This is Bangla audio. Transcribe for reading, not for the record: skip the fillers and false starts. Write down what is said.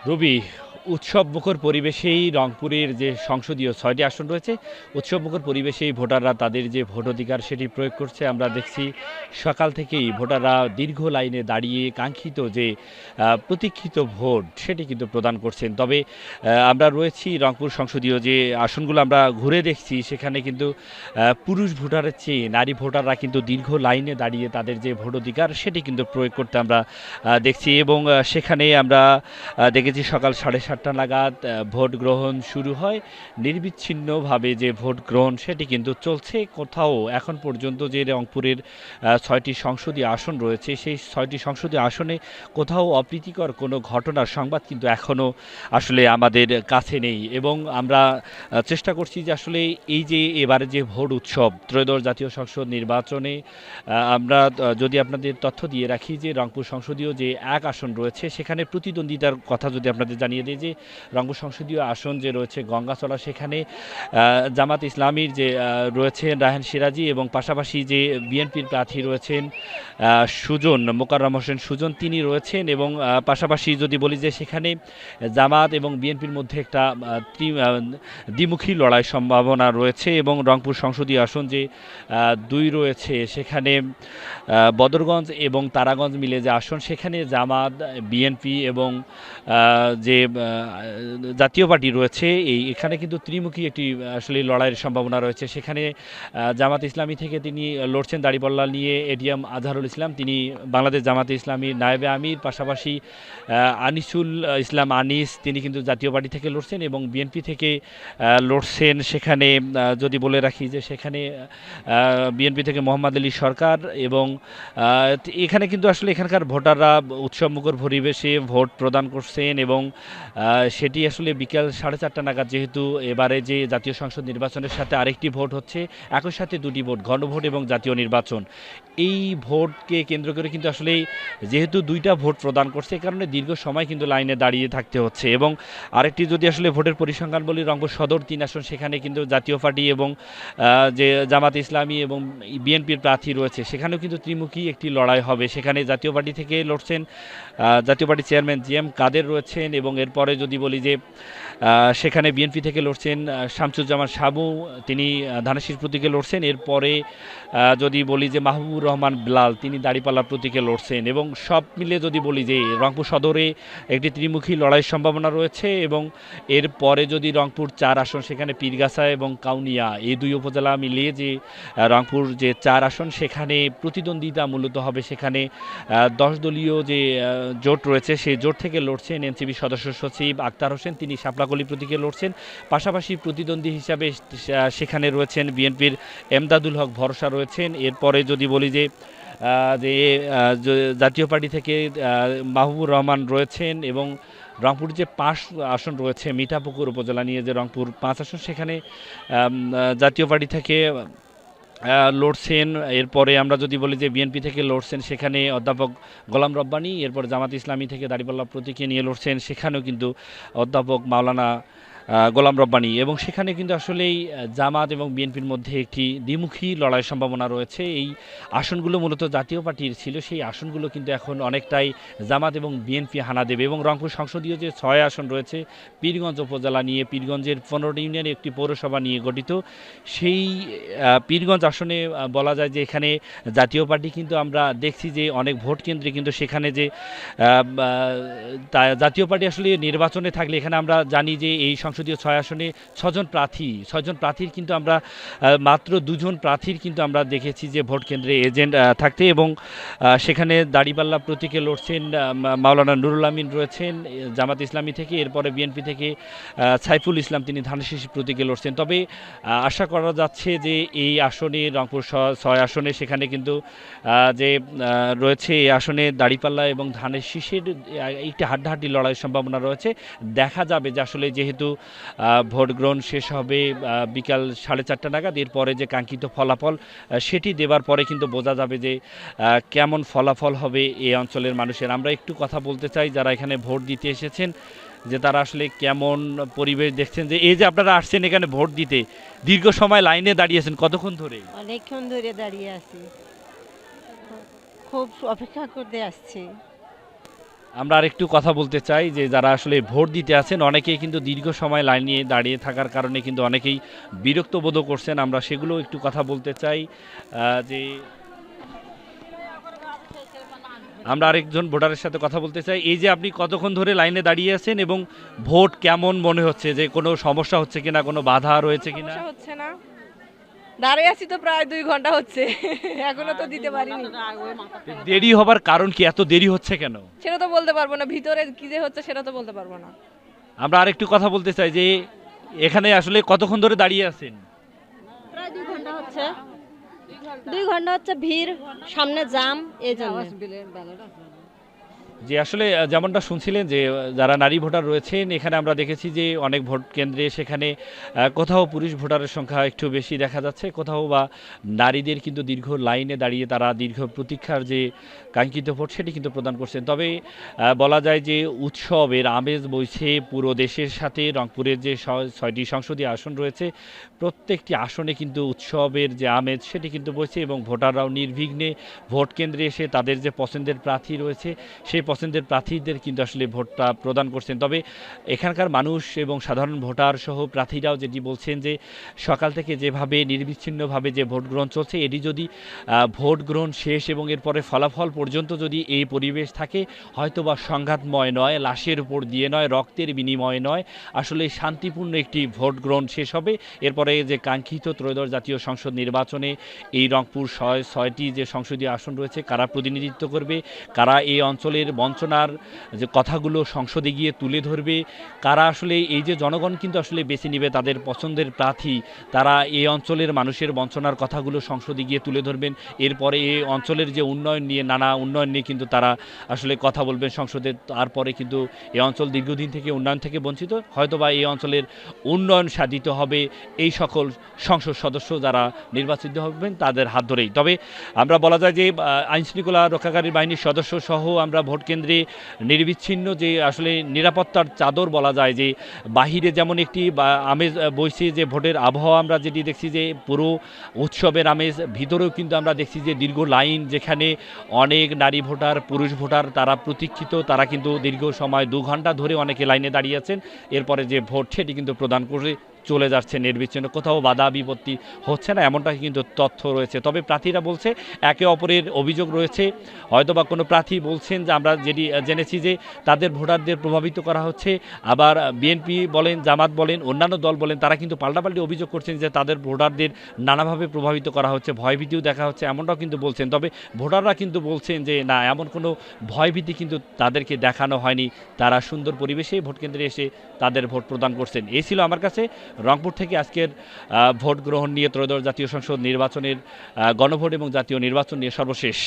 রবি উৎসবমুখর পরিবেশেই রংপুরের যে সংসদীয় ৬টি আসন রয়েছে, উৎসবমুখর পরিবেশেই ভোটাররা তাদের যে ভোট অধিকার সেটি প্রয়োগ করছে। আমরা দেখছি সকাল থেকেই ভোটাররা দীর্ঘ লাইনে দাঁড়িয়ে কাঙ্ক্ষিত যে প্রতীক্ষিত ভোট সেটি কিন্তু প্রদান করছেন। তবে আমরা রয়েছি রংপুর সংসদীয় যে আসনগুলো আমরা ঘুরে দেখছি, সেখানে কিন্তু পুরুষ ভোটারের চেয়ে নারী ভোটাররা কিন্তু দীর্ঘ লাইনে দাঁড়িয়ে তাদের যে ভোট অধিকার সেটি কিন্তু প্রয়োগ করতে আমরা দেখছি। এবং সেখানে আমরা দেখেছি সকাল 7:30 নাগাদ ভোট গ্রহণ শুরু হয়। নির্বিচ্ছিন্নভাবে যে ভোট গ্রহণ সেটি কিন্তু চলছে। কোথাও এখন পর্যন্ত যে রংপুরের ৬টি সংসদীয় আসন রয়েছে, সেই ৬টি সংসদীয় আসনে কোথাও অপ্রীতিকর কোনো ঘটনার সংবাদ কিন্তু এখনও আসলে আমাদের কাছে নেই। এবং আমরা চেষ্টা করছি যে আসলে এই যে এবারে যে ভোট উৎসব ত্রয়োদশ জাতীয় সংসদ নির্বাচনে আমরা যদি আপনাদের তথ্য দিয়ে রাখি যে রংপুর সংসদীয় যে এক আসন রয়েছে, সেখানে প্রতিদ্বন্দ্বিতার কথা যদি আপনাদের জানিয়ে দিই যে রংপুর সংসদীয় আসন যে রয়েছে গঙ্গাচড়া, সেখানে জামাত ইসলামীর যে রয়েছেন রায়হান সিরাজি, এবং পাশাপাশি যে বিএনপির প্রার্থী রয়েছেন সুজন মোকাররম হোসেন সুজন, তিনি রয়েছেন। এবং পাশাপাশি যদি বলি যে সেখানে জামাত এবং বিএনপির মধ্যে একটা দ্বিমুখী লড়াই সম্ভাবনা রয়েছে। এবং রংপুর সংসদীয় আসন যে দুই রয়েছে, সেখানে বদরগঞ্জ এবং তারাগঞ্জ মিলে যে আসন, সেখানে জামাত, বিএনপি এবং যে জাতীয় পার্টি রয়েছে, এখানে কিন্তু ত্রিমুখী একটি আসলে লড়াইয়ের সম্ভাবনা রয়েছে। সেখানে জামাত ইসলামী থেকে তিনি লড়ছেন দাড়িপাল্লা নিয়ে এটিএম আজহারুল ইসলাম, তিনি বাংলাদেশ জামাতে ইসলামীর নায়েবে আমির। পাশাপাশি আনিসুল ইসলাম আনিস, তিনি কিন্তু জাতীয় পার্টি থেকে লড়ছেন এবং বিএনপি থেকে লড়ছেন। সেখানে যদি বলে রাখি যে সেখানে বিএনপি থেকে মোহাম্মদ আলী সরকার। এবং এখানে কিন্তু আসলে এখানকার ভোটাররা উৎসবমুখর পরিবেশে ভোট প্রদান করছেন। এবং সেটি আসলে বিকেল 4:30 নাগাদ, যেহেতু এবারে যে জাতীয় সংসদ নির্বাচনের সাথে আরেকটি ভোট হচ্ছে, একই সাথে দুটি ভোট, গণভোট এবং জাতীয় নির্বাচন, এই ভোটকে কেন্দ্র করে কিন্তু আসলে যেহেতু দুইটা ভোট প্রদান করছে, এই কারণে দীর্ঘ সময় কিন্তু লাইনে দাঁড়িয়ে থাকতে হচ্ছে। এবং আরেকটি যদি আসলে ভোটের পরিসংখ্যান বলি, রংপুর সদর 3 আসন, সেখানে কিন্তু জাতীয় পার্টি এবং যে জামাত ইসলামী এবং বিএনপির প্রার্থী রয়েছে, সেখানেও কিন্তু ত্রিমুখী একটি লড়াই হবে। সেখানে জাতীয় পার্টি থেকে লড়ছেন জাতীয় পার্টির চেয়ারম্যান জিএম কাদের রয়েছেন। এবং এরপরে যদি বলি যে সেখানে বিএনপি থেকে লড়ছেন শামসুজ্জামান সাবু, তিনি ধানেশীর প্রতীকে লড়ছেন। এরপরে যদি বলি যে মাহবুবুর রহমান বিলাল, তিনি দাঁড়িপাল্লা প্রতীকে লড়ছেন। এবং সব মিলে যদি বলি যে রংপুর সদরে একটি ত্রিমুখী লড়াইয়ের সম্ভাবনা রয়েছে। এবং এরপরে যদি রংপুর 4 আসন, সেখানে পীরগাছা এবং কাউনিয়া, এই দুই উপজেলা মিলিয়ে যে রংপুর যে 4 আসন, সেখানে প্রতিদ্বন্দ্বিতা মূলত হবে। সেখানে 10 দলীয় যে জোট রয়েছে, সেই জোট থেকে লড়ছেন এনসিপি সদস্য সচিব আক্তার হোসেন, তিনি শাপলাকলি প্রতীকে লড়ছেন। পাশাপাশি প্রতিদ্বন্দ্বী হিসাবে সেখানে রয়েছেন বিএনপির এমদাদুল হক ভরসা রয়েছেন। এরপরে যদি বলি যে জাতীয় পার্টি থেকে মাহবুবুর রহমান রয়েছেন। এবং রংপুর যে 5 আসন রয়েছে মিঠাপুকুর উপজেলা নিয়ে, যে রংপুর 5 আসন, সেখানে জাতীয় পার্টি থেকে লড়ছেন। এরপরে আমরা যদি বলি যে বিএনপি থেকে লড়ছেন, সেখানে অধ্যাপক গোলাম রব্বানী। এরপর জামাত ইসলামী থেকে দাঁড়িপাল্লা প্রতীকে নিয়ে লড়ছেন, সেখানেও কিন্তু অধ্যাপক মাওলানা গোলাম রব্বানী। এবং সেখানে কিন্তু আসলেই জামাত এবং বিএনপির মধ্যে একটি দ্বিমুখী লড়াইয়ের সম্ভাবনা রয়েছে। এই আসনগুলো মূলত জাতীয় পার্টির ছিল, সেই আসনগুলো কিন্তু এখন অনেকটাই জামাত এবং বিএনপি হানা দেবে। এবং রংপুর সংসদীয় যে 6 আসন রয়েছে, পীরগঞ্জ উপজেলা নিয়ে, পীরগঞ্জের 15টি ইউনিয়নে একটি পৌরসভা নিয়ে গঠিত, সেই পীরগঞ্জ আসনে বলা যায় যে এখানে জাতীয় পার্টি কিন্তু আমরা দেখছি যে অনেক ভোট কেন্দ্রে কিন্তু সেখানে যে জাতীয় পার্টি আসলে নির্বাচনে থাকলে, এখানে আমরা জানি যে এই সংসদীয় 6 আসনে 6জন প্রার্থীর কিন্তু আমরা মাত্র 2জন প্রার্থীর কিন্তু আমরা দেখেছি যে ভোট কেন্দ্রে এজেন্ট থাকতে। এবং সেখানে দাড়িপাল্লা প্রতীকে লড়ছেন মাওলানা নুরুল আমিন রয়েছেন জামাত ইসলামী থেকে। এরপরে বিএনপি থেকে সাইফুল ইসলাম, তিনি ধানেশীষী প্রতীকে লড়ছেন। তবে আশা করা যাচ্ছে যে এই আসনে রংপুর 6 আসনে সেখানে কিন্তু যে রয়েছে, এই আসনে দাড়িপাল্লা এবং ধানেশীষের একটি হাড্ডাহাড্ডি লড়াইয়ের সম্ভাবনা রয়েছে। দেখা যাবে যে আসলে যেহেতু ভোট গ্রহণ শেষ হবে বিকাল 4:30 নাগাদ, এরপরে যে কাঙ্ক্ষিত ফলাফল সেটি দেবার পরে কিন্তু বোঝা যাবে যে কেমন ফলাফল হবে এই অঞ্চলের মানুষের। আমরা একটু কথা বলতে চাই যারা এখানে ভোট দিতে এসেছেন, যে তারা আসলে কেমন পরিবেশ দেখছেন, যে এই যে আপনারা আসছেন এখানে ভোট দিতে, দীর্ঘ সময় লাইনে দাঁড়িয়েছেন, কতক্ষণ ধরে? অনেকক্ষণ ধরে দাঁড়িয়ে আছি, খুব অপেক্ষা করতে আসছি। আমরা আরেকটু কথা বলতে চাই যে যারা আসলে ভোট দিতে আছেন অনেকেই কিন্তু দীর্ঘ সময় লাইনে দাঁড়িয়ে থাকার কারণে কিন্তু অনেকেই বিরক্ত বোধ করছেন, আমরা সেগুলো একটু কথা বলতে চাই। যে আমরা আরেকজন ভোটারের সাথে কথা বলতে চাই। এই যে আপনি কতক্ষণ ধরে লাইনে দাঁড়িয়ে আছেন এবং ভোট কেমন মনে হচ্ছে, যে কোনো সমস্যা হচ্ছে কিনা, কোনো বাধা রয়েছে কিনা? সমস্যা হচ্ছে না, দাঁড়িয়ে আছি তো প্রায় 2 ঘন্টা হচ্ছে, এখনো তো দিতে পারিনি। দেরি হবার কারণ কি, এত দেরি হচ্ছে কেন? সেটা তো বলতে পারবো না, ভিতরে কি যে হচ্ছে সেটা তো বলতে পারবো না। আমরা আরেকটু কথা বলতে চাই যে এখানে আসলে কতক্ষণ ধরে দাঁড়িয়ে আছেন? প্রায় 2 ঘন্টা হচ্ছে, 2 ঘন্টা হচ্ছে, ভিড়, সামনে জাম, এই জন্য। যে আসলে যেমনটা শুনছিলেন যে যারা নারী ভোটার রয়েছেন এখানে আমরা দেখেছি যে অনেক ভোট কেন্দ্রে সেখানে কোথাও পুরুষ ভোটারের সংখ্যা একটু বেশি দেখা যাচ্ছে, কোথাও বা নারীদের কিন্তু দীর্ঘ লাইনে দাঁড়িয়ে তারা দীর্ঘ প্রতীক্ষার যে কাঙ্ক্ষিত ভোট সেটি কিন্তু প্রদান করছেন। তবে বলা যায় যে উৎসবের আমেজ বইছে পুরো দেশের সাথে। রংপুরের যে 6টি সংসদীয় আসন রয়েছে প্রত্যেকটি আসনে কিন্তু উৎসবের যে আমেজ সেটি কিন্তু বইছে এবং ভোটাররাও নির্বিঘ্নে ভোট কেন্দ্রে এসে তাদের যে পছন্দের প্রার্থী রয়েছে সেই পছন্দের প্রার্থীদের কিন্তু আসলে ভোটটা প্রদান করছেন। তবে এখানকার মানুষ এবং সাধারণ ভোটার সহ প্রার্থীরাও যেটি বলছেন যে সকাল থেকে যেভাবে নির্বিচ্ছিন্নভাবে যে ভোট গ্রহণ চলছে এটি যদি ভোট গ্রহণ শেষ এবং এরপরে ফলাফল পর্যন্ত যদি এই পরিবেশ থাকে হয়তোবা সংঘাতময় নয়, লাশের উপর দিয়ে নয়, রক্তের বিনিময়ে নয়, আসলে শান্তিপূর্ণ একটি ভোট গ্রহণ শেষ হবে। এরপরে যে কাঙ্ক্ষিত ত্রয়োদশ জাতীয় সংসদ নির্বাচনে এই রংপুর 6টি যে সংসদীয় আসন রয়েছে কারা প্রতিনিধিত্ব করবে, কারা এই অঞ্চলের বঞ্চনার যে কথাগুলো সংসদে গিয়ে তুলে ধরবে, কারা আসলে এই যে জনগণ কিন্তু আসলে বেছে নেবে তাদের পছন্দের প্রার্থী, তারা এই অঞ্চলের মানুষের বঞ্চনার কথাগুলো সংসদে গিয়ে তুলে ধরবেন। এরপরে এই অঞ্চলের যে উন্নয়ন নিয়ে নানা উন্নয়ন নিয়ে কিন্তু তারা আসলে কথা বলবেন সংসদে। তারপরে কিন্তু এই অঞ্চল দীর্ঘদিন থেকে উন্নয়ন থেকে বঞ্চিত, হয়তোবা এই অঞ্চলের উন্নয়ন সাধিত হবে এই সকল সংসদ সদস্য যারা নির্বাচিত হবেন তাদের হাত ধরেই। তবে আমরা বলা যায় যে আইনশৃঙ্খলা রক্ষাকারী বাহিনীর সদস্য সহ আমরা ভোট কেন্দ্রে নির্বিচ্ছিন্ন যে আসলে নিরাপত্তার চাদর বলা যায়, যে বাহিরে যেমন একটি আমেজ বইছে যে ভোটের আবহাওয়া আমরা যেটি দেখছি যে পুরো উৎসবের আমেজ, ভিতরেও কিন্তু আমরা দেখছি যে দীর্ঘ লাইন, যেখানে অনেক নারী ভোটার পুরুষ ভোটার তারা প্রতীক্ষিত, তারা কিন্তু দীর্ঘ সময় 2 ঘন্টা ধরে অনেকে লাইনে দাঁড়িয়ে আছেন। এরপরে যে ভোট সেটি কিন্তু প্রদান করে চলে যাচ্ছে নির্বিচ্ছিন্ন, কোথাও বাধা বিপত্তি হচ্ছে না এমনটা কিন্তু তথ্য রয়েছে। তবে প্রার্থীরা বলছে একে অপরের অভিযোগ রয়েছে, হয়তোবা কোনো প্রার্থী বলছেন যে আমরা যেটি জেনেছি যে তাদের ভোটারদের প্রভাবিত করা হচ্ছে, আবার বিএনপি বলেন, জামাত বলেন, অন্যান্য দল বলেন তারা কিন্তু পাল্টাপাল্টি অভিযোগ করছেন যে তাদের ভোটারদের নানাভাবে প্রভাবিত করা হচ্ছে, ভয়ভীতিও দেখা হচ্ছে এমনটাও কিন্তু বলছেন। তবে ভোটাররা কিন্তু বলছেন যে না, এমন কোনো ভয়ভীতি কিন্তু তাদেরকে দেখানো হয়নি, তারা সুন্দর পরিবেশে ভোট কেন্দ্রে এসে তাদের ভোট প্রদান করছেন। এই ছিল আমার কাছে রংপুর থেকে আজকের ভোট গ্রহণ নিয়ে ত্রয়োদশ জাতীয় সংসদ নির্বাচনের গণভোট এবং জাতীয় নির্বাচন নিয়ে সর্বশেষ।